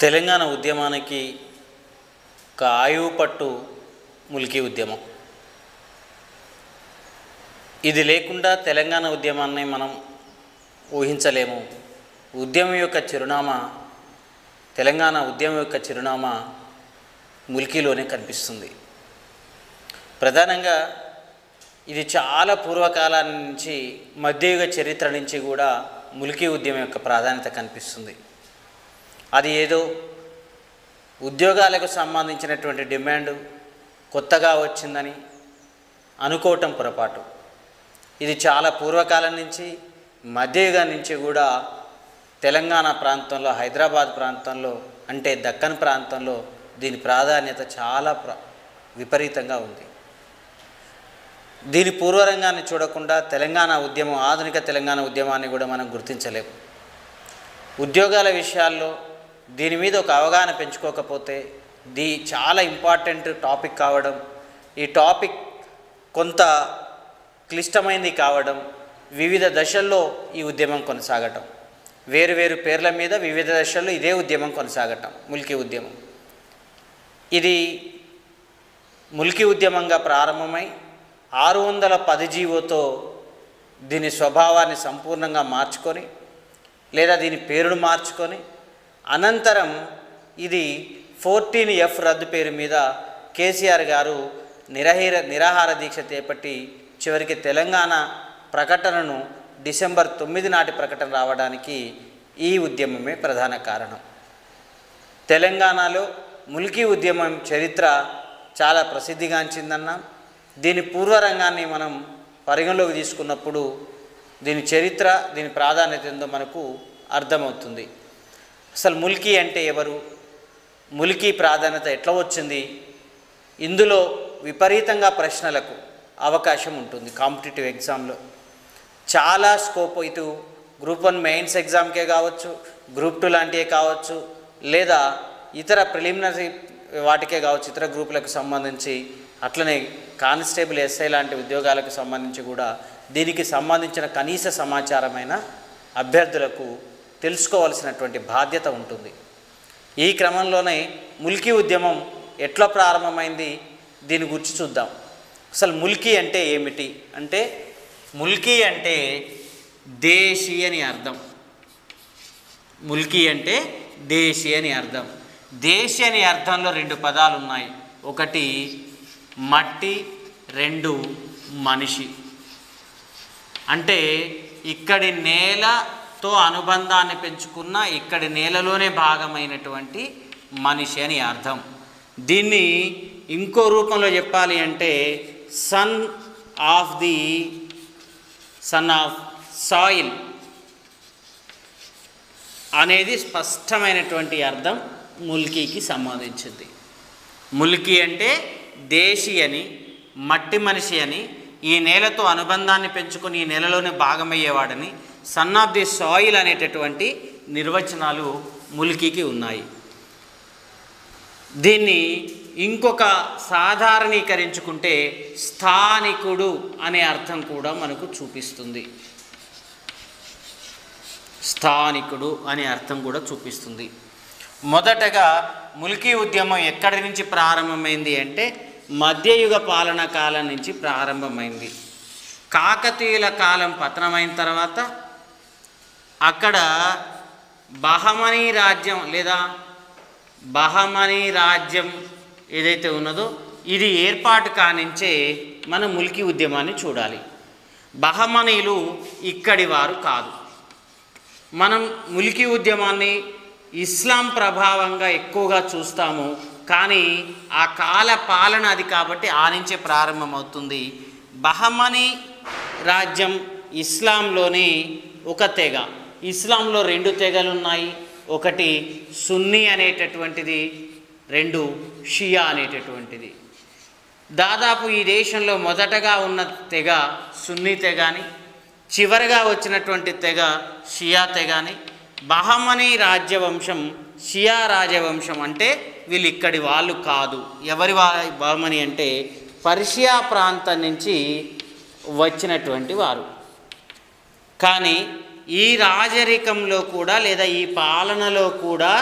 తెలంగాణ ఉద్యమానికి ఒక ఆయువు పట్టు ముల్కీ ఉద్యమం. ఇది లేకుండా తెలంగాణ ఉద్యమాన్ని మనం ఊహించలేము. ఉద్యమం యొక్క చిరునామా, తెలంగాణ ఉద్యమం యొక్క చిరునామా ముల్కీలోనే కనిపిస్తుంది. ప్రధానంగా ఇది చాలా పూర్వకాలం నుంచి, మధ్యయుగ చరిత్ర నుంచి కూడా ముల్కీ ఉద్యమం యొక్క ప్రాధాన్యత కనిపిస్తుంది. అది ఏదో ఉద్యోగాలకు సంబంధించినటువంటి డిమాండ్ కొత్తగా వచ్చిందని అనుకోవటం పొరపాటు. ఇది చాలా పూర్వకాలం నుంచి, మధ్యయుగం నుంచి కూడా తెలంగాణ ప్రాంతంలో, హైదరాబాద్ ప్రాంతంలో, అంటే దక్కన్ ప్రాంతంలో దీని ప్రాధాన్యత చాలా విపరీతంగా ఉంది. దీని పూర్వరంగాన్ని చూడకుండా తెలంగాణ ఉద్యమం, ఆధునిక తెలంగాణ ఉద్యమాన్ని కూడా మనం గుర్తించలేము. ఉద్యోగాల విషయాల్లో దీని మీద ఒక అవగాహన పెంచుకోకపోతే, చాలా ఇంపార్టెంట్ టాపిక్ కావడం, ఈ టాపిక్ కొంత క్లిష్టమైనది కావడం, వివిధ దశల్లో ఈ ఉద్యమం కొనసాగటం, వేరు పేర్ల మీద వివిధ దశల్లో ఇదే ఉద్యమం కొనసాగటం ముల్కీ ఉద్యమం. ఇది ముల్కీ ఉద్యమంగా ప్రారంభమై 610 జీవోతో దీని స్వభావాన్ని సంపూర్ణంగా మార్చుకొని, లేదా దీని పేరును మార్చుకొని, అనంతరం ఇది 14F రద్దు పేరు మీద కేసీఆర్ గారు నిరాహార దీక్ష చేపట్టి చివరికి తెలంగాణ ప్రకటనను డిసెంబర్ 9 నాటి ప్రకటన రావడానికి ఈ ఉద్యమమే ప్రధాన కారణం. తెలంగాణలో ముల్కీ ఉద్యమం చరిత్ర చాలా ప్రసిద్ధిగాంచిందన్నాం. దీని పూర్వరంగాన్ని మనం పరిగణలోకి తీసుకున్నప్పుడు దీని చరిత్ర, దీని ప్రాధాన్యత ఏందో మనకు అర్థమవుతుంది. అసలు ముల్కీ అంటే ఎవరు, ముల్కీ ప్రాధాన్యత ఎట్లా వచ్చింది, ఇందులో విపరీతంగా ప్రశ్నలకు అవకాశం ఉంటుంది. కాంపిటేటివ్ ఎగ్జామ్లో చాలా స్కోప్, ఇటు గ్రూప్ 1 మెయిన్స్ ఎగ్జామ్కే కావచ్చు, గ్రూప్ 2 లాంటివే కావచ్చు, లేదా ఇతర ప్రిలిమినరీ వాటికే కావచ్చు, ఇతర గ్రూపులకు సంబంధించి, అట్లనే కానిస్టేబుల్, ఎస్ఐ లాంటి ఉద్యోగాలకు సంబంధించి కూడా దీనికి సంబంధించిన కనీస సమాచారమైన అభ్యర్థులకు తెలుసుకోవాల్సినటువంటి బాధ్యత ఉంటుంది. ఈ క్రమంలోనే ముల్కీ ఉద్యమం ఎట్లా ప్రారంభమైంది దీని గురించి చూద్దాం. అసలు ముల్కీ అంటే ఏమిటి అంటే, ముల్కీ అంటే దేశీ అని అర్థం. ముల్కీ అంటే దేశీ అని అర్థం. దేశీ అని అర్థంలో 2 పదాలు ఉన్నాయి. ఒకటి మట్టి, 2 మనిషి. అంటే ఇక్కడి నేలతో అనుబంధాన్ని పెంచుకున్న, ఇక్కడి నేలలోనే భాగమైనటువంటి మనిషి అని అర్థం. దీన్ని ఇంకో రూపంలో చెప్పాలి అంటే సన్ ఆఫ్ సాయిల్ అనేది స్పష్టమైనటువంటి అర్థం ముల్కీకి సంబంధించింది. ముల్కీ అంటే దేశీ అని, మట్టి మనిషి అని, ఈ నేలతో అనుబంధాన్ని పెంచుకొని ఈ నేలలోనే భాగమయ్యేవాడని, సన్ ఆఫ్ ది సాయిల్ అనేటటువంటి నిర్వచనాలు ముల్కీకి ఉన్నాయి. దీన్ని ఇంకొక సాధారణీకరించుకుంటే స్థానికుడు అనే అర్థం కూడా మనకు చూపిస్తుంది. స్థానికుడు అనే అర్థం కూడా చూపిస్తుంది. మొదటగా ముల్కీ ఉద్యమం ఎక్కడి నుంచి ప్రారంభమైంది అంటే మధ్యయుగ పాలన కాలం నుంచి ప్రారంభమైంది. కాకతీయుల కాలం పతనమైన తర్వాత అక్కడ బహమనీ రాజ్యం లేదా బహమనీ రాజ్యం ఏదైతే ఉన్నదో ఇది ఏర్పాటు కానించే మనం ముల్కీ ఉద్యమాన్ని చూడాలి. బహమనీలు ఇక్కడి వారు కాదు. మనం ముల్కీ ఉద్యమాన్ని ఇస్లాం ప్రభావంగా ఎక్కువగా చూస్తాము, కానీ ఆ కాల పాలన అది కాబట్టి ఆ నుంచే ప్రారంభమవుతుంది. బహమనీ రాజ్యం ఇస్లాంలోని ఒక తెగ. ఇస్లాంలో 2 తెగలు ఉన్నాయి. ఒకటి సున్నీ అనేటటువంటిది, 2 షియా అనేటటువంటిది. దాదాపు ఈ దేశంలో మొదటగా ఉన్న తెగ సున్నీ తెగని, చివరగా వచ్చినటువంటి తెగ షియా తెగని. బహమనీ రాజ్యవంశం, షియా రాజవంశం అంటే వీళ్ళు ఇక్కడి వాళ్ళు కాదు. ఎవరి బహమనీ అంటే పర్షియా ప్రాంతం నుంచి వచ్చినటువంటి వారు. కానీ ఈ రాజరికంలో కూడా లేదా ఈ పాలనలో కూడా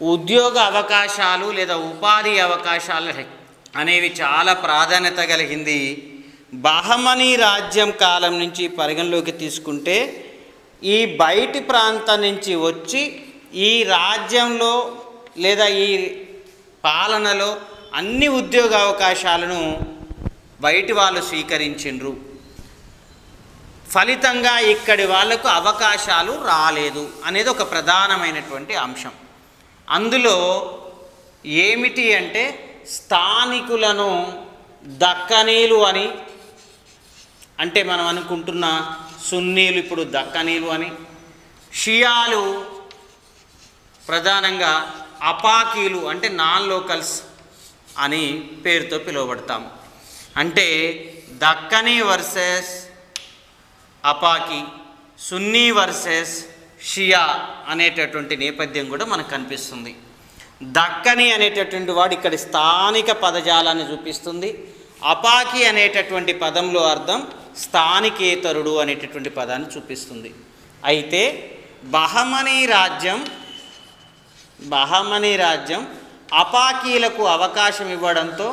ఉద్యోగ అవకాశాలు లేదా ఉపాధి అవకాశాలు అనేవి చాలా ప్రాధాన్యత కలిగింది. బహమనీ రాజ్యం కాలం నుంచి పరిగణలోకి తీసుకుంటే ఈ బయటి ప్రాంతం నుంచి వచ్చి ఈ రాజ్యంలో లేదా ఈ పాలనలో అన్ని ఉద్యోగ అవకాశాలను బయటి వాళ్ళు స్వీకరించిండ్రు. ఫలితంగా ఇక్కడి వాళ్లకు అవకాశాలు రాలేదు అనేది ఒక ప్రధానమైనటువంటి అంశం. అందులో ఏమిటి అంటే స్థానికులను దక్కనీలు అని, అంటే మనం అనుకుంటున్న సున్నీలు ఇప్పుడు దక్కనీలు అని, షియాలు ప్రధానంగా అపాకీలు అంటే నాన్ లోకల్స్ అని పేరుతో పిలువబడతాం. అంటే దక్కనీ వర్సెస్ అపాకి, సున్నీ వర్సెస్ షియా అనేటటువంటి నేపథ్యం కూడా మనకు కనిపిస్తుంది. దక్కని అనేటటువంటి వాడు ఇక్కడ స్థానిక పదజాలాన్ని చూపిస్తుంది. అపాకి అనేటటువంటి పదంలో అర్థం స్థానికేతరుడు అనేటటువంటి పదాన్ని చూపిస్తుంది. అయితే బహమనీ రాజ్యం అపాకీలకు అవకాశం ఇవ్వడంతో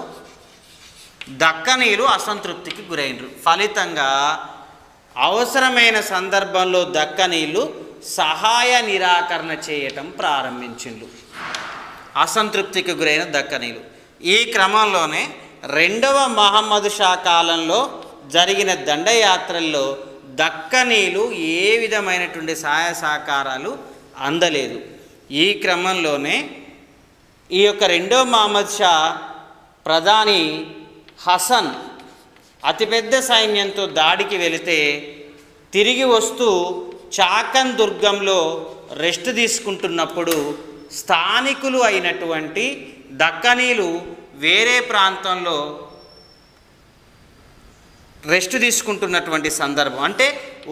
దక్కనీలు అసంతృప్తికి గురైనరు. ఫలితంగా అవసరమైన సందర్భంలో దక్కనీలు సహాయ నిరాకరణ చేయటం ప్రారంభించిండ్రు. అసంతృప్తికి గురైన దక్కనీలు. ఈ క్రమంలోనే రెండవ మహమ్మద్ షా కాలంలో జరిగిన దండయాత్రల్లో దక్కనీలు ఏ విధమైనటువంటి సహాయ సహకారాలు అందలేదు. ఈ క్రమంలోనే ఈ యొక్క రెండవ మహమ్మద్ షా ప్రధాని హసన్ అతిపెద్ద సైన్యంతో దాడికి వెళితే తిరిగి వస్తూ చాకన్ దుర్గంలో రెస్ట్ తీసుకుంటున్నప్పుడు స్థానికులు అయినటువంటి దక్కనీలు వేరే ప్రాంతంలో రెస్ట్ తీసుకుంటున్నటువంటి సందర్భం, అంటే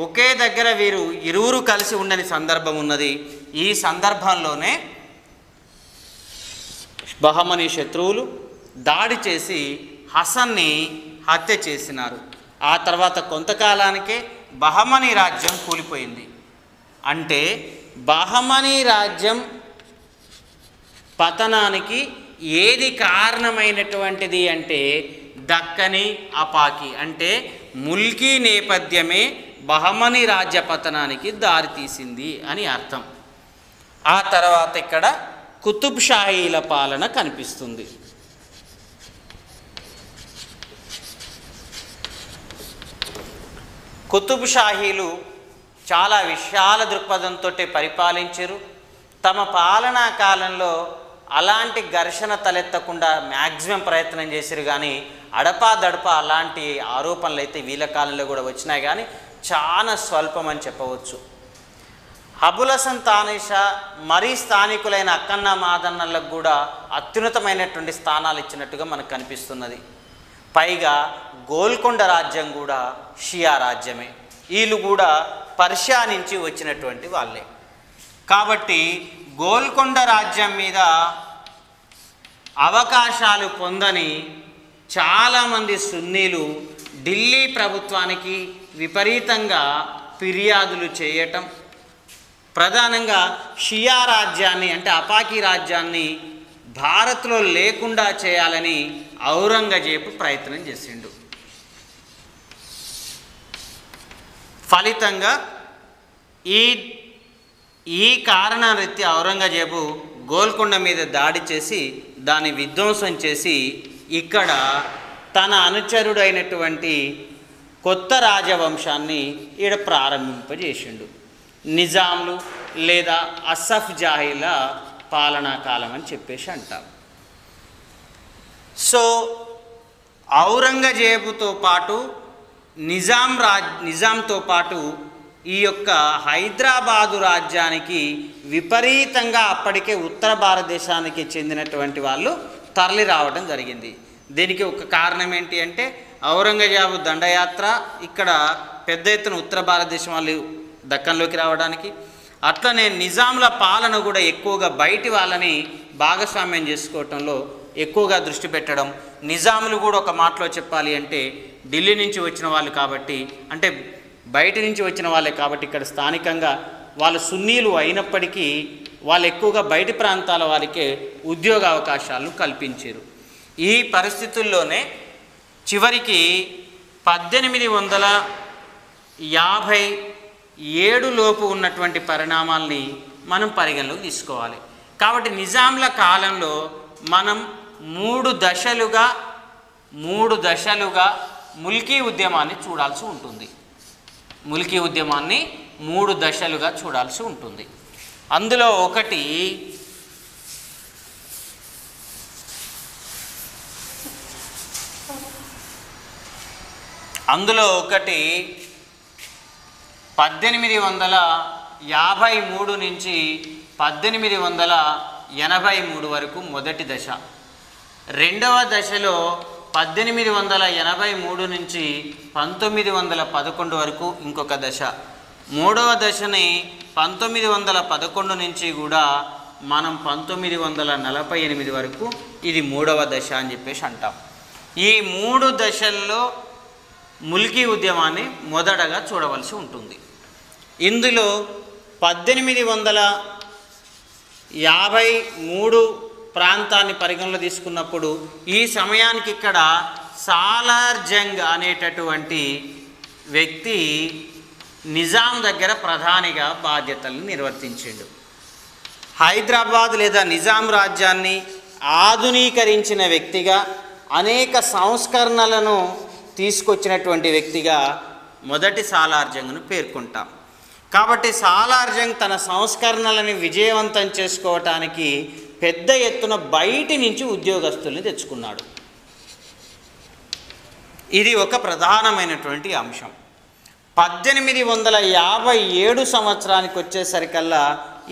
ఒకే దగ్గర వీరు ఇరువురు కలిసి ఉండని సందర్భం ఉన్నది. ఈ సందర్భంలోనే బహమనీ శత్రువులు దాడి చేసి హసన్ని హత్య చేసినారు. ఆ తర్వాత కొంతకాలానికే బహమనీ రాజ్యం కూలిపోయింది. అంటే బహమనీ రాజ్యం పతనానికి ఏది కారణమైనటువంటిది అంటే దక్కని అపాకి, అంటే ముల్కీ నేపథ్యమే బహమనీ రాజ్య పతనానికి దారితీసింది అని అర్థం. ఆ తర్వాత ఇక్కడ కుతుబ్ షాహీల పాలన కనిపిస్తుంది. కుతుబ్ షాహీలు చాలా విశాల దృక్పథంతో పరిపాలించారు. తమ పాలనా కాలంలో అలాంటి ఘర్షణ తలెత్తకుండా మ్యాక్సిమం ప్రయత్నం చేశారు. కానీ అడపాదడప అలాంటి ఆరోపణలు అయితే వీళ్ళ కాలంలో కూడా వచ్చినాయి, కానీ చాలా స్వల్పం అని చెప్పవచ్చు. అబుల్ హసన్ తానీషా మరీ స్థానికులైన అక్కన్న మాదన్నలకు కూడా అత్యున్నతమైనటువంటి స్థానాలు ఇచ్చినట్టుగా మనకు కనిపిస్తున్నది. పైగా గోల్కొండ రాజ్యం కూడా షియా రాజ్యమే. వీళ్ళు కూడా పర్షియా నుంచి వచ్చినటువంటి వాళ్ళే. కాబట్టి గోల్కొండ రాజ్యం మీద అవకాశాలు పొందని చాలామంది సున్నీలు ఢిల్లీ ప్రభుత్వానికి విపరీతంగా ఫిర్యాదులు చేయటం, ప్రధానంగా షియా రాజ్యాన్ని అంటే అపాకీ రాజ్యాన్ని భారత్లో లేకుండా చేయాలని ఔరంగజేబు ప్రయత్నం చేసిండు. ఫలితంగా ఈ కారణరీత్యా ఔరంగజేబు గోల్కొండ మీద దాడి చేసి దాన్ని విధ్వంసం చేసి ఇక్కడ తన అనుచరుడైనటువంటి కొత్త రాజవంశాన్ని ఈడ ప్రారంభింపజేసిండు. నిజాంలు లేదా అసఫ్ జాహీల పాలనా కాలం అని చెప్పేసి అంటారు. సో ఔరంగజేబుతో పాటు నిజాంతో పాటు ఈ యొక్క హైదరాబాదు రాజ్యానికి విపరీతంగా అప్పటికే ఉత్తర భారతదేశానికి చెందినటువంటి వాళ్ళు తరలి రావడం జరిగింది. దీనికి ఒక కారణం ఏంటి అంటే ఔరంగజేబు దండయాత్ర, ఇక్కడ పెద్ద ఎత్తున ఉత్తర భారతదేశం వాళ్ళు దక్కన్లోకి రావడానికి, అట్లనే నిజాంల పాలన కూడా ఎక్కువగా బయటి వాళ్ళని భాగస్వామ్యం చేసుకోవటంలో ఎక్కువగా దృష్టి పెట్టడం. నిజాములు కూడా ఒక మాటలో చెప్పాలి అంటే ఢిల్లీ నుంచి వచ్చిన వాళ్ళు కాబట్టి, అంటే బయట నుంచి వచ్చిన వాళ్ళే కాబట్టి ఇక్కడ స్థానికంగా వాళ్ళు సున్నీలు అయినప్పటికీ వాళ్ళు ఎక్కువగా బయటి ప్రాంతాల వారికే ఉద్యోగ అవకాశాలను కల్పించారు. ఈ పరిస్థితుల్లోనే చివరికి 1857 లోపు ఉన్నటువంటి పరిణామాల్ని మనం పరిగణలోకి తీసుకోవాలి. కాబట్టి నిజాంల కాలంలో మనం మూడు దశలుగా ముల్కీ ఉద్యమాన్ని చూడాల్సి ఉంటుంది. ముల్కీ ఉద్యమాన్ని 3 దశలుగా చూడాల్సి ఉంటుంది. అందులో ఒకటి అందులో ఒకటి 1853 నుంచి 1883 వరకు మొదటి దశ. రెండవ దశలో 1883 నుంచి 1911 వరకు ఇంకొక దశ. మూడవ దశని 1911 నుంచి కూడా మనం 1948 వరకు ఇది మూడవ దశ అని చెప్పేసి అంటాం. ఈ 3 దశల్లో ముల్కీ ఉద్యమాన్ని మొదటగా చూడవలసి ఉంటుంది. ఇందులో 1853 ప్రాంతాన్ని పరిగణలో తీసుకున్నప్పుడు ఈ సమయానికి ఇక్కడ సాలార్ జంగ్ అనేటటువంటి వ్యక్తి నిజాం దగ్గర ప్రధానిగా బాధ్యతలను నిర్వర్తించిండు. హైదరాబాద్ లేదా నిజాం రాజ్యాన్ని ఆధునీకరించిన వ్యక్తిగా, అనేక సంస్కరణలను తీసుకొచ్చినటువంటి వ్యక్తిగా మొదటి సాలార్ జంగ్ను పేర్కొంటాం. కాబట్టి సాలార్ జంగ్ తన సంస్కరణలను విజయవంతం చేసుకోవటానికి పెద్ద ఎత్తున బయటి నుంచి ఉద్యోగస్తుల్ని తెచ్చుకున్నాడు. ఇది ఒక ప్రధానమైనటువంటి అంశం. 1857 సంవత్సరానికి వచ్చేసరికల్లా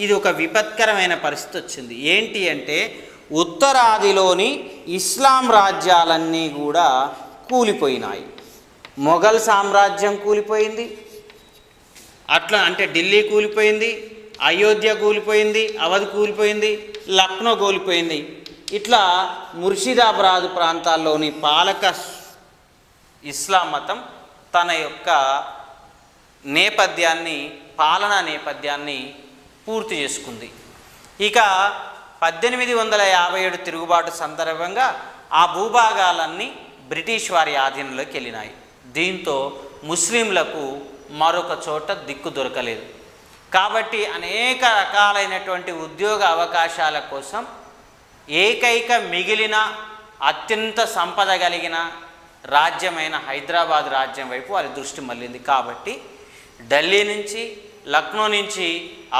ఇది ఒక విపత్కరమైన పరిస్థితి వచ్చింది. ఏంటి అంటే ఉత్తరాదిలోని ఇస్లాం రాజ్యాలన్నీ కూడా కూలిపోయినాయి. మొఘల్ సామ్రాజ్యం కూలిపోయింది, అట్లా అంటే ఢిల్లీ కూలిపోయింది, అయోధ్య కూలిపోయింది, అవధ్ కూలిపోయింది, లక్నో కూలిపోయింది. ఇట్లా ముర్షిదాబాద్ ప్రాంతాల్లోని పాలక ఇస్లాం మతం తన యొక్క పాలనా నేపథ్యాన్ని పూర్తి చేసుకుంది. ఇక 1857 తిరుగుబాటు సందర్భంగా ఆ భూభాగాలన్నీ బ్రిటిష్ వారి ఆధీనంలోకి వెళ్ళినాయి. దీంతో ముస్లింలకు మరొక చోట దిక్కు దొరకలేదు. కాబట్టి అనేక రకాలైనటువంటి ఉద్యోగ అవకాశాల కోసం ఏకైక మిగిలిన అత్యంత సంపద కలిగిన రాజ్యమైన హైదరాబాద్ రాజ్యం వైపు వారి దృష్టి మళ్ళింది. కాబట్టి ఢిల్లీ నుంచి, లక్నో నుంచి,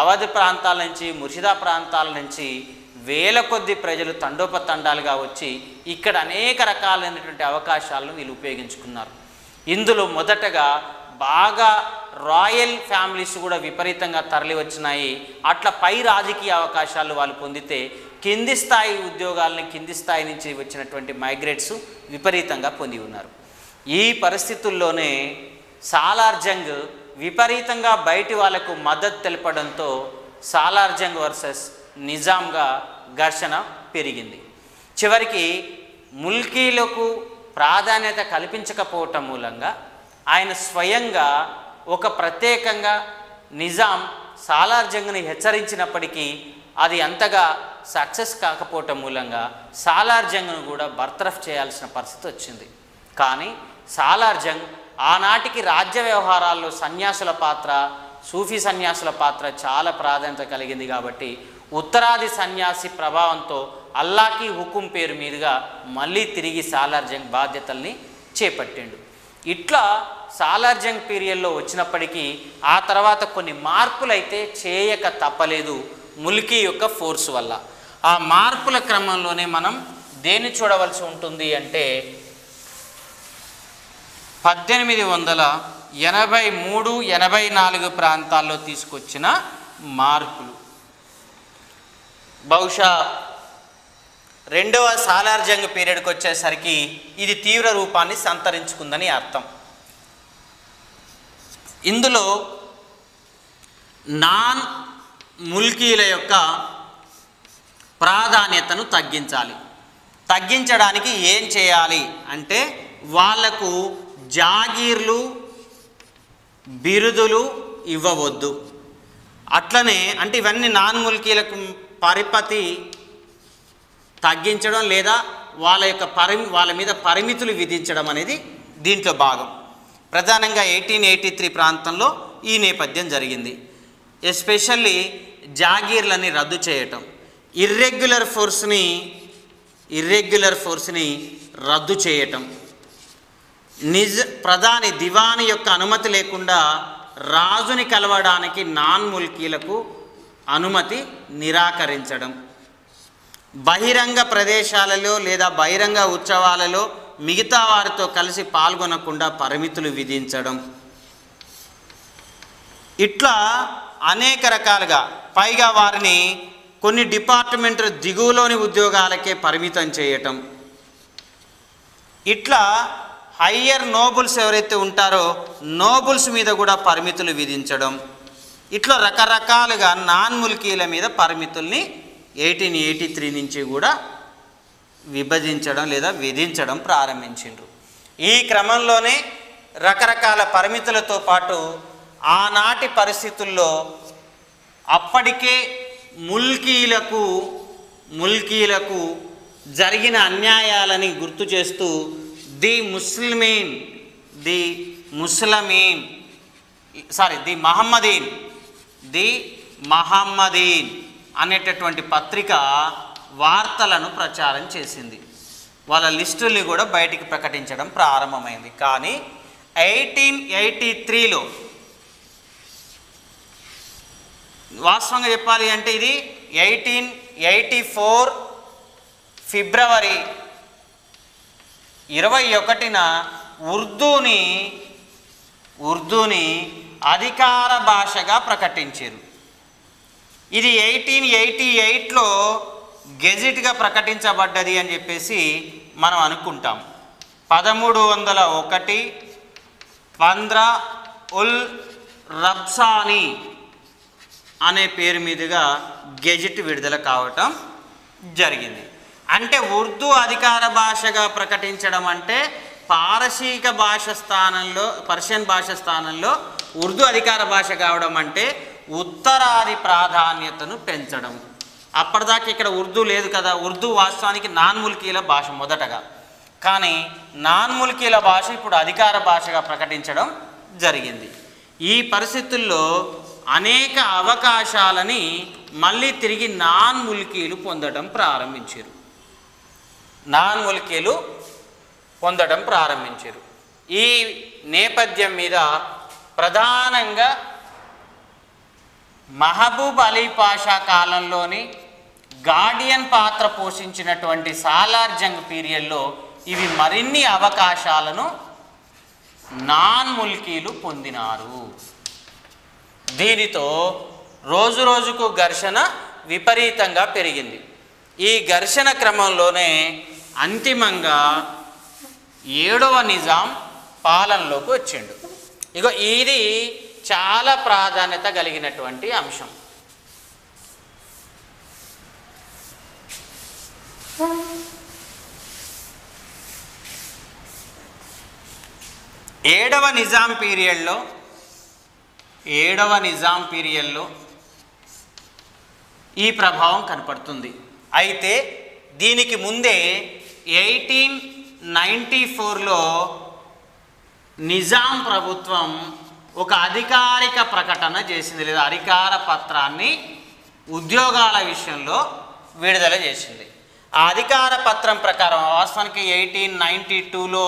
అవధ్ ప్రాంతాల నుంచి, ముర్షిదా ప్రాంతాల నుంచి వేల కొద్ది ప్రజలు తండోపతండాలుగా వచ్చి ఇక్కడ అనేక రకాలైనటువంటి అవకాశాలను వీళ్ళు ఉపయోగించుకున్నారు. ఇందులో మొదటగా బాగా రాయల్ ఫ్యామిలీస్ కూడా విపరీతంగా తరలి వచ్చినాయి. అట్లా పై రాజకీయ అవకాశాలు వాళ్ళు పొందితే కింది స్థాయి ఉద్యోగాలని కింది స్థాయి నుంచి వచ్చినటువంటి మైగ్రేట్స్ విపరీతంగా పొంది ఉన్నారు. ఈ పరిస్థితుల్లోనే సాలార్ జంగ్ విపరీతంగా బయటి వాళ్లకు మద్దతు తెలపడంతో సాలార్ జంగ్ వర్సెస్ నిజాంగా ఘర్షణ పెరిగింది. చివరికి ముల్కీలకు ప్రాధాన్యత కల్పించకపోవటం మూలంగా ఆయన స్వయంగా ఒక ప్రత్యేకంగా నిజాం సాలార్ జంగ్ని హెచ్చరించినప్పటికీ అది అంతగా సక్సెస్ కాకపోవటం మూలంగా సాలార్ జంగ్ను కూడా బర్తరఫ్ చేయాల్సిన పరిస్థితి వచ్చింది. కానీ సాలార్ జంగ్ ఆనాటికి రాజ్య వ్యవహారాల్లో సన్యాసుల పాత్ర, సూఫీ సన్యాసుల పాత్ర చాలా ప్రాధాన్యత కలిగింది. కాబట్టి ఉత్తరాది సన్యాసి ప్రభావంతో అల్లాకి హుకుం పేరు మీదుగా మళ్ళీ తిరిగి సాలార్ జంగ్ బాధ్యతల్ని చేపట్టిండు. ఇట్లా సాలార్ జంగ్ పీరియడ్లో వచ్చినప్పటికీ ఆ తర్వాత కొన్ని మార్పులు అయితే చేయక తప్పలేదు ముల్కీ యొక్క ఫోర్స్ వల్ల. ఆ మార్పుల క్రమంలోనే మనం దేన్ని చూడవలసి ఉంటుంది అంటే 1883-84 ప్రాంతాల్లో తీసుకొచ్చిన మార్పులు. బహుశా రెండవ సాలార్ జంగ్ పీరియడ్కి వచ్చేసరికి ఇది తీవ్ర రూపాన్ని సంతరించుకుందని అర్థం. ఇందులో నాన్ ముల్కీల యొక్క ప్రాధాన్యతను తగ్గించడానికి ఏం చేయాలి అంటే వాళ్లకు జాగీర్లు, బిరుదులు ఇవ్వవద్దు. అట్లనే అంటే ఇవన్నీ నాన్ ముల్కీలకు పరిపతి తగ్గించడం లేదా వాళ్ళ మీద పరిమితులు విధించడం అనేది దీంట్లో భాగం. ప్రధానంగా 1883 ప్రాంతంలో ఈ నేపథ్యం జరిగింది. ఎస్పెషల్లీ జాగీర్లని రద్దు చేయటం, ఇర్రెగ్యులర్ ఫోర్స్ని రద్దు చేయటం, ప్రధాని దివాని యొక్క అనుమతి లేకుండా రాజుని కలవడానికి నాన్ ముల్కీలకు అనుమతి నిరాకరించడం, బహిరంగ ప్రదేశాలలో లేదా బహిరంగ ఉత్సవాలలో మిగతా వారితో కలిసి పాల్గొనకుండా పరిమితులు విధించడం, ఇట్లా అనేక రకాలుగా, పైగా వారిని కొన్ని డిపార్ట్మెంట్ దిగువలోని ఉద్యోగాలకే పరిమితం చేయటం, ఇట్లా హయ్యర్ నోబుల్స్ ఎవరైతే ఉంటారో నోబుల్స్ మీద కూడా పరిమితులు విధించడం, ఇట్లా రకరకాలుగా నాన్ ముల్కీల మీద పరిమితుల్ని 1883 నుంచి కూడా విభజించడం లేదా విధించడం ప్రారంభించిండ్రు. ఈ క్రమంలోనే రకరకాల పరిమితులతో పాటు ఆనాటి పరిస్థితుల్లో అప్పటికే ముల్కీలకు జరిగిన అన్యాయాలని గుర్తు చేస్తూ ది మహమ్మదీన్ అనేటటువంటి పత్రిక వార్తలను ప్రచారం చేసింది. వాళ్ళ లిస్టుల్ని కూడా బయటికి ప్రకటించడం ప్రారంభమైంది. కానీ 1883లో వాస్తవంగా చెప్పాలి అంటే ఇది 1884 ఫిబ్రవరి 21న ఉర్దూని అధికార భాషగా ప్రకటించారు. ఇది 1888లో గెజిట్గా ప్రకటించబడ్డది అని చెప్పేసి మనం అనుకుంటాం. 1301 15 ఉల్ రబ్సానీ అనే పేరు మీదుగా గెజిట్ విడుదల కావటం జరిగింది. అంటే ఉర్దూ అధికార భాషగా ప్రకటించడం అంటే పర్షియన్ భాష స్థానంలో ఉర్దూ అధికార భాష కావడం అంటే ఉత్తరాది ప్రాధాన్యతను పెంచడం. అప్పటిదాకా ఇక్కడ ఉర్దూ లేదు కదా. ఉర్దూ వాస్తవానికి నాన్ ముల్కీల భాష మొదటగా, కానీ నాన్ ముల్కీల భాష ఇప్పుడు అధికార భాషగా ప్రకటించడం జరిగింది. ఈ పరిస్థితుల్లో అనేక అవకాశాలని మళ్ళీ తిరిగి నాన్ ముల్కీలు పొందడం ప్రారంభించారు. ఈ నేపథ్యం మీద ప్రధానంగా మహబూబ్ అలీ పాషా కాలంలోని గార్డియన్ పాత్ర పోషించినటువంటి సాలార్ జంగ్ పీరియడ్లో ఇవి మరిన్ని అవకాశాలను నాన్ ముల్కీలు పొందినారు. దీనితో రోజు రోజుకు ఘర్షణ విపరీతంగా పెరిగింది. ఈ ఘర్షణ క్రమంలోనే అంతిమంగా 7వ నిజాం పాలనలోకి వచ్చిండు. ఇది చాలా ప్రాధాన్యత కలిగినటువంటి అంశం. ఏడవ నిజాం పీరియడ్లో ఈ ప్రభావం కనపడుతుంది. అయితే దీనికి ముందే 1894లో నిజాం ప్రభుత్వం ఒక అధికారిక ప్రకటన చేసింది, లేదా అధికార పత్రాన్ని ఉద్యోగాల విషయంలో విడుదల చేసింది. ఆ అధికార పత్రం ప్రకారం వాస్తవానికి 1892లో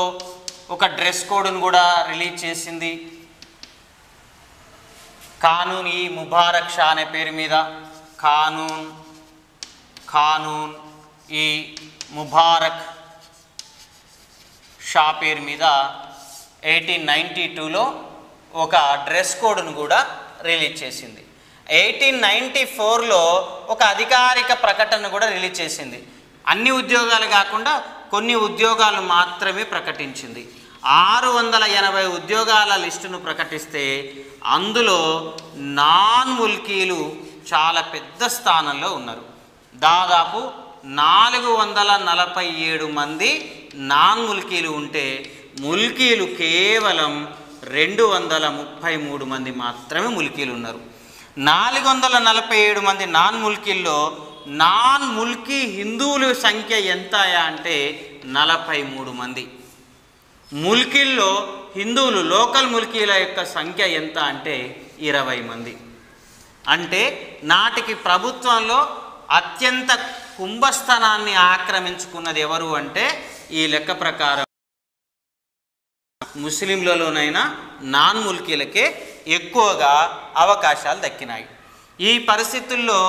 ఒక డ్రెస్ కోడ్ను కూడా రిలీజ్ చేసింది. కానూన్ ఈ ముబారక్ షా అనే పేరు మీద కానూన్ ఈ ముబారక్ షా పేరు మీద 1892లో ఒక డ్రెస్ కోడ్ను కూడా రిలీజ్ చేసింది. 1894లో ఒక అధికారిక ప్రకటన కూడా రిలీజ్ చేసింది. అన్ని ఉద్యోగాలు కాకుండా కొన్ని ఉద్యోగాలు మాత్రమే ప్రకటించింది. 680 ఉద్యోగాల లిస్టును ప్రకటిస్తే అందులో నాన్ ముల్కీలు చాలా పెద్ద స్థానంలో ఉన్నారు. దాదాపు 447 మంది నాన్ ముల్కీలు ఉంటే ముల్కీలు కేవలం 233 మంది మాత్రమే ముల్కీలు ఉన్నారు. 447 మంది నాన్ ముల్కీల్లో నాన్ ముల్కీ హిందువుల సంఖ్య ఎంత అంటే 43 మంది. ముల్కీల్లో హిందువులు లోకల్ ముల్కీల యొక్క సంఖ్య ఎంత అంటే 20 మంది. అంటే నాటికి ప్రభుత్వంలో అత్యంత కుంభస్థానాన్ని ఆక్రమించుకున్నది ఎవరు అంటే ఈ లెక్క ప్రకారం ముస్లింలలోనైనా నాన్ ముల్కీలకే ఎక్కువగా అవకాశాలు దక్కినాయి. ఈ పరిస్థితుల్లో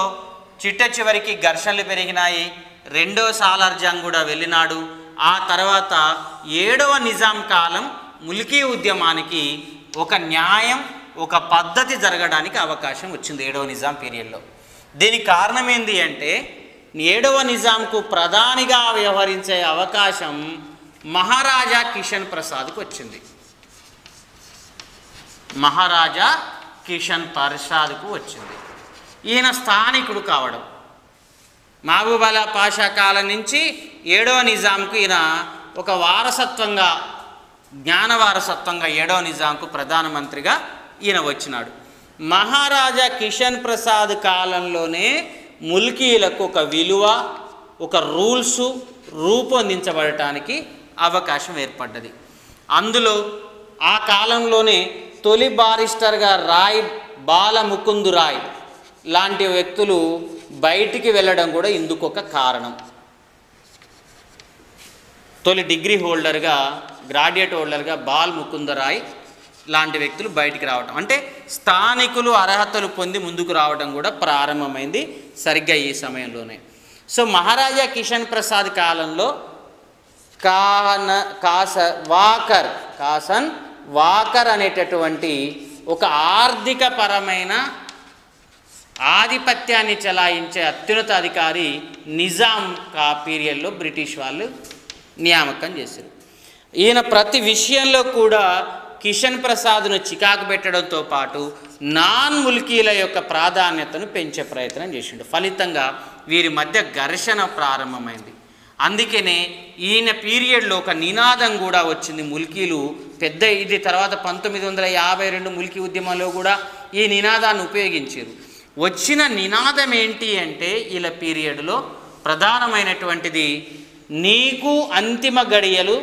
చిట్ట చివరికి ఘర్షణలు పెరిగినాయి. రెండో సాలార్ జంగ్ కూడా వెళ్ళినాడు. ఆ తర్వాత 7వ నిజాం కాలం ముల్కీ ఉద్యమానికి ఒక న్యాయం, ఒక పద్ధతి జరగడానికి అవకాశం వచ్చింది 7వ నిజాం పీరియడ్లో. దీనికి కారణం ఏంటి అంటే 7వ నిజాంకు ప్రధానిగా వ్యవహరించే అవకాశం మహారాజా కిషన్ ప్రసాద్కు వచ్చింది. మహారాజా కిషన్ ప్రసాద్కు వచ్చింది. ఈయన స్థానికుడు కావడం, మహబూబ్ అలా పాషా కాలం నుంచి 7వ నిజాంకు ఈయన ఒక వారసత్వంగా, జ్ఞాన వారసత్వంగా 7వ నిజాంకు ప్రధానమంత్రిగా ఈయన వచ్చినాడు. మహారాజా కిషన్ ప్రసాద్ కాలంలోనే ముల్కీలకు ఒక విలువ, ఒక రూల్స్ రూపొందించబడటానికి అవకాశం ఏర్పడ్డది. అందులో ఆ కాలంలోనే తొలి బారిస్టర్గా రాయ్ బాలముకుంద్ రాయ్ లాంటి వ్యక్తులు బయటికి వెళ్ళడం కూడా ఇందుకొక కారణం. తొలి డిగ్రీ హోల్డర్గా, గ్రాడ్యుయేట్ హోల్డర్గా బాలముకుంద్ రాయ్ లాంటి వ్యక్తులు బయటికి రావడం, అంటే స్థానికులు అర్హతలు పొంది ముందుకు రావడం కూడా ప్రారంభమైంది సరిగ్గా ఈ సమయంలోనే. సో మహారాజా కిషన్ ప్రసాద్ కాలంలో కాసన్ వాకర్ అనేటటువంటి ఒక ఆర్థిక పరమైన ఆధిపత్యాన్ని చెలాయించే అత్యున్నత అధికారి నిజాం పీరియడ్లో బ్రిటిష్ వాళ్ళు నియామకం చేశారు. ఈయన ప్రతి విషయంలో కూడా కిషన్ ప్రసాద్ను చికాకు పెట్టడంతో పాటు నాన్ ముల్కీల యొక్క ప్రాధాన్యతను పెంచే ప్రయత్నం చేసిండు. ఫలితంగా వీరి మధ్య ఘర్షణ ప్రారంభమైంది. అందుకనే ఈయన పీరియడ్లో ఒక నినాదం కూడా వచ్చింది. ముల్కీలు పెద్ద ఇది తర్వాత 1952 ముల్కీ ఉద్యమంలో కూడా ఈ నినాదాన్ని ఉపయోగించారు. వచ్చిన నినాదం ఏంటి అంటే వీళ్ళ పీరియడ్లో ప్రధానమైనటువంటిది, నీకు అంతిమ గడియలు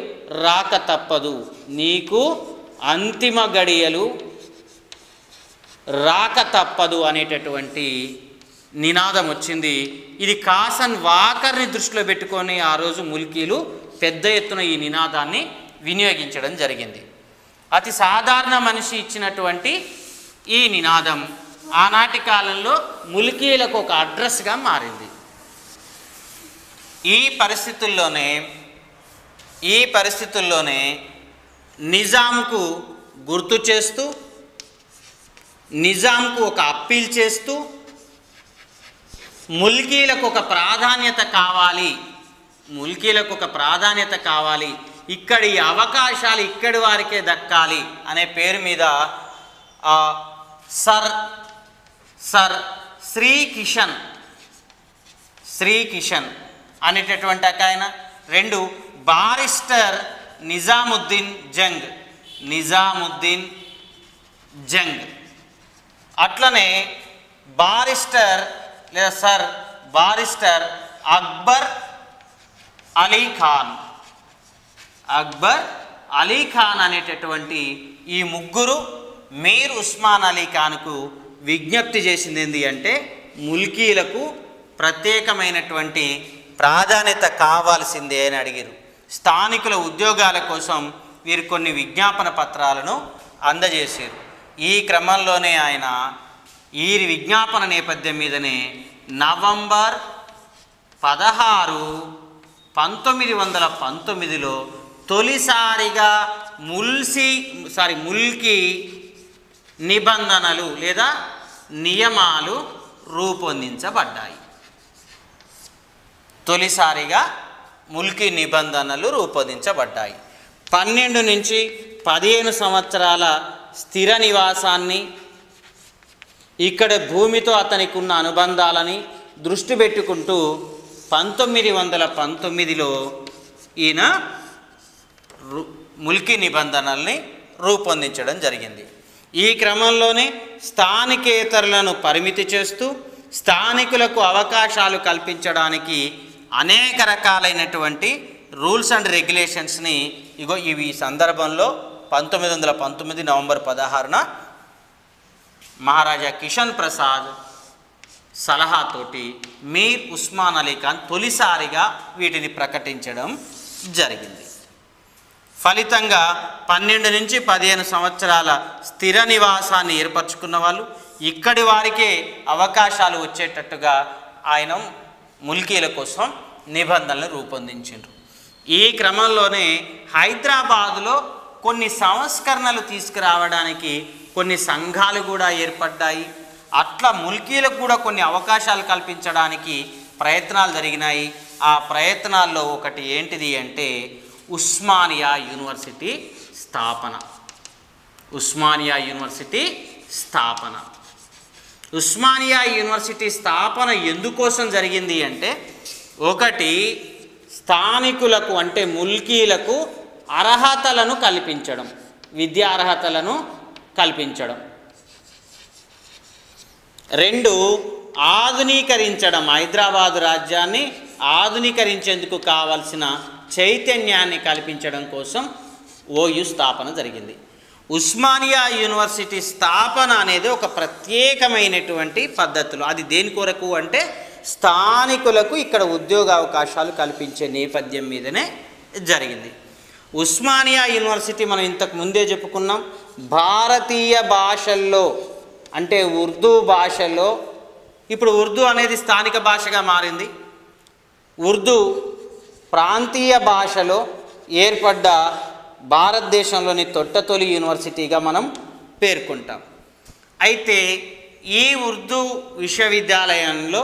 రాక తప్పదు, నీకు అంతిమ గడియలు రాక తప్పదు అనేటటువంటి నినాదం వచ్చింది. ఇది కాసన్ వాకర్ని దృష్టిలో పెట్టుకొని ఆ రోజు ముల్కీలు పెద్ద ఎత్తున ఈ నినాదాన్ని వినియోగించడం జరిగింది. అతి సాధారణ మనిషి ఇచ్చినటువంటి ఈ నినాదం ఆనాటి కాలంలో ముల్కీలకు ఒక అడ్రస్గా మారింది. ఈ పరిస్థితుల్లోనే నిజాంకు గుర్తు చేస్తూ, నిజాంకు ఒక అప్పీల్ చేస్తూ, ముల్కీలకు ఒక ప్రాధాన్యత కావాలి, ఇక్కడి అవకాశాలు ఇక్కడి వారికే దక్కాలి అనే పేరు మీద సర్ శ్రీ కిషన్ అనేటటువంటి ఆయన, 2 బారిస్టర్ నిజాముద్దీన్ జంగ్, అట్లనే బారిస్టర్ లేదా సర్ బారిస్టర్ అక్బర్ అలీ ఖాన్ అనేటటువంటి ఈ ముగ్గురు మీర్ ఉస్మాన్ అలీ ఖాన్కు విజ్ఞప్తి చేసింది ఏంటి అంటే ముల్కీలకు ప్రత్యేకమైనటువంటి ప్రాధాన్యత కావాల్సిందే అని అడిగారు. స్థానికుల ఉద్యోగాల కోసం వీరు కొన్ని విజ్ఞాపన పత్రాలను అందజేశారు. ఈ క్రమంలోనే ఆయన ఈ విజ్ఞాపన నేపథ్యం మీదనే నవంబర్ 16, 1919లో తొలిసారిగా ముల్కీ నిబంధనలు లేదా నియమాలు రూపొందించబడ్డాయి. తొలిసారిగా ముల్కీ నిబంధనలు రూపొందించబడ్డాయి. 12 నుంచి 15 సంవత్సరాల స్థిర నివాసాన్ని, ఇక్కడ భూమితో అతనికి ఉన్న అనుబంధాలని దృష్టి పెట్టుకుంటూ 1919లో ఈయన ముల్కీ నిబంధనల్ని రూపొందించడం జరిగింది. ఈ క్రమంలోనే స్థానికేతరులను పరిమితి చేస్తూ స్థానికులకు అవకాశాలు కల్పించడానికి అనేక రకాలైనటువంటి రూల్స్ అండ్ రెగ్యులేషన్స్ని ఇవి ఈ సందర్భంలో 1919 నవంబర్ 16న మహారాజా కిషన్ ప్రసాద్ సలహాతోటి మీర్ ఉస్మాన్ అలీ ఖాన్ తొలిసారిగా వీటిని ప్రకటించడం జరిగింది. ఫలితంగా 12 నుంచి 15 సంవత్సరాల స్థిర నివాసాన్ని ఏర్పరచుకున్న వాళ్ళు ఇక్కడి వారికే అవకాశాలు వచ్చేటట్టుగా ఆయన ముల్కీల కోసం నిబంధనలు రూపొందించారు. ఈ క్రమంలోనే హైదరాబాదులో కొన్ని సంస్కరణలు తీసుకురావడానికి కొన్ని సంఘాలు కూడా ఏర్పడ్డాయి. అట్లా ముల్కీలకు కూడా కొన్ని అవకాశాలు కల్పించడానికి ప్రయత్నాలు జరిగినాయి. ఆ ప్రయత్నాల్లో ఒకటి ఏంటిది అంటే ఉస్మానియా యూనివర్సిటీ స్థాపన. ఉస్మానియా యూనివర్సిటీ స్థాపన. ఉస్మానియా యూనివర్సిటీ స్థాపన ఎందుకోసం జరిగింది అంటే, ఒకటి స్థానికులకు అంటే ముల్కీలకు అర్హతలను కల్పించడం, విద్యా అర్హతలను కల్పించడం. 2 ఆధునీకరించడం, హైదరాబాదు రాజ్యాన్ని ఆధునీకరించేందుకు కావలసిన చైతన్యాన్ని కల్పించడం కోసం ఓయూ స్థాపన జరిగింది. ఉస్మానియా యూనివర్సిటీ స్థాపన అనేది ఒక ప్రత్యేకమైనటువంటి పద్ధతులు. అది దేని కొరకు అంటే స్థానికులకు ఇక్కడ ఉద్యోగ అవకాశాలు కల్పించే నేపథ్యం మీదనే జరిగింది. ఉస్మానియా యూనివర్సిటీ మనం ఇంతకు ముందే చెప్పుకున్నాం, భారతీయ భాషల్లో అంటే ఉర్దూ భాషలో, ఇప్పుడు ఉర్దూ అనేది స్థానిక భాషగా మారింది. ఉర్దూ ప్రాంతీయ భాషలో ఏర్పడ్డ భారతదేశంలోని తొట్టతొలి యూనివర్సిటీగా మనం పేర్కొంటాం. అయితే ఈ ఉర్దూ విశ్వవిద్యాలయంలో